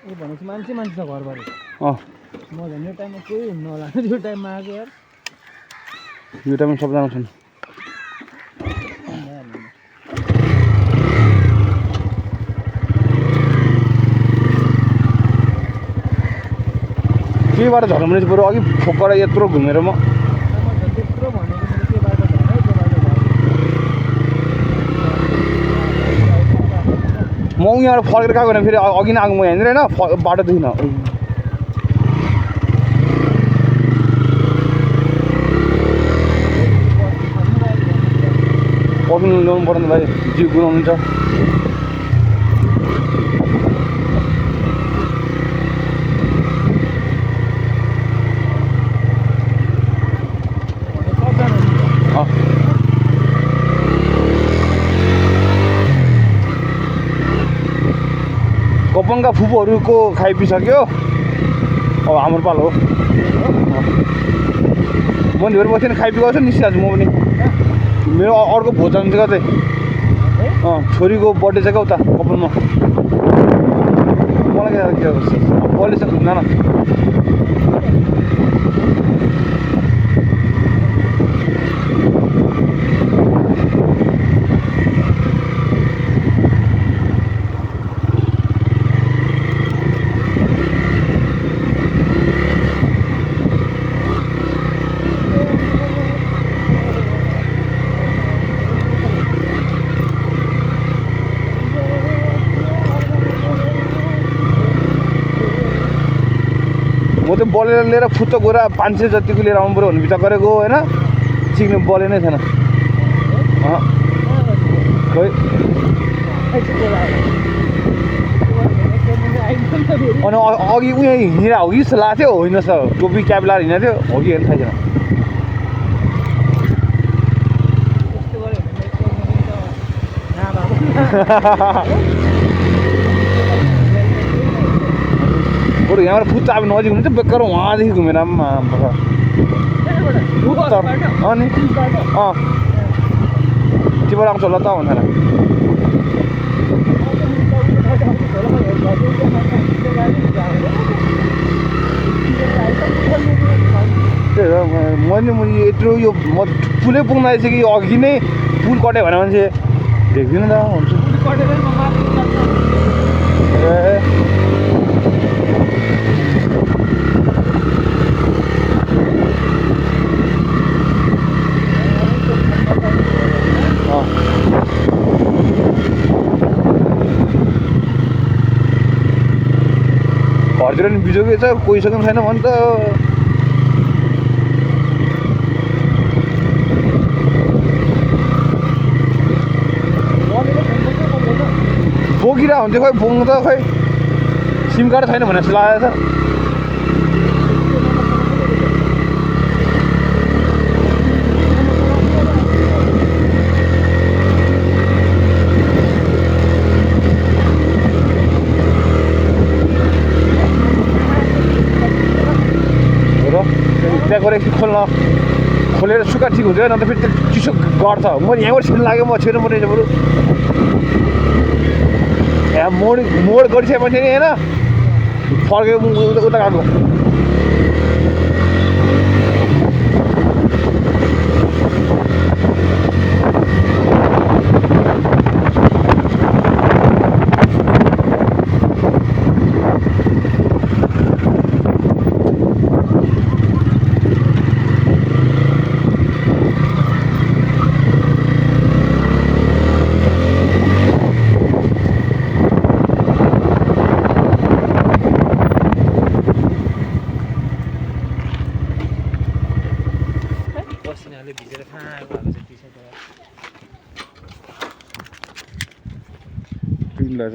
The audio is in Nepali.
ए भनेपछि मान्छे छ घरभरि म झन् यो टाइममा कोही हुन्न होला यो टाइममा आएको यार यो टाइममा सबजना छन् के बाटो झर्नु पनि बरु अघि फोक्कर यत्रो घुमेर म त्यत्रो भनेको मैले के बाटो झर्ने त्यो बाटो म यहाँबाट फर्केर गएको भने फेरि अघि नै आएको म यहाँनिर होइन बाटो देखिनँ पर्सनल ल्याउनु पर्दैन भाइ जिउ गुनाउनुहुन्छ कपङका फुपूहरूको खाइपिसक्यो अब हाम्रो पालो हो मन्दिर बसेर खाइपिएको छ निस्किहाल्छु म पनि मेरो अर्को भोजन चाहिँ कतै छोरीको बर्थडे चाहिँ क्या उता कपनमा मलाई के कलेजमा घुम्न न म त बलेर लिएर फुत्त गएर 500 जतिको लिएर आउनु पऱ्यो भन्ने विचार गरेको होइन चिक्ने बले नै थिएन खोइ अनि अघि उयो हिँडेर हो कि जस्तो लागेको थियो होइन सर टोपी क्याप लाएर हिँडेको थियो हो कि हेर्नु थाहा छैन बरु यहाँबाट फुत्त अब नजिक हुनुहुन्छ बेकार उहाँदेखि घुमेर अनि त्योबाट आउँछ होला त भनेर त्यही हो मैले यत्रो यो म पुलै पुग्न आइसकेँ यो अघि नै पुल कट्यो भने मान्छे देख्दिनँ त हुन्छ ए घरतिर नि बिजोकै छ कोहीसँग छैन भने त बोकिरहेको हुन्थ्यो खोइ बोक्नु त खोइ सिम कार्ड छैन भने जस्तो लागेको छ त्यहाँ गएर एकछिन खोलेर सुक्खा ठिक हुन्छ अन्त फेरि चिसो गर्छ म यहाँबाट छिर्नु लाग्यो म छिर्नु पर्ने बरु यहाँ मोड गरिसकेपछि नि होइन फर्केको उता गएको भिजेर खाएको पिङ्ला छ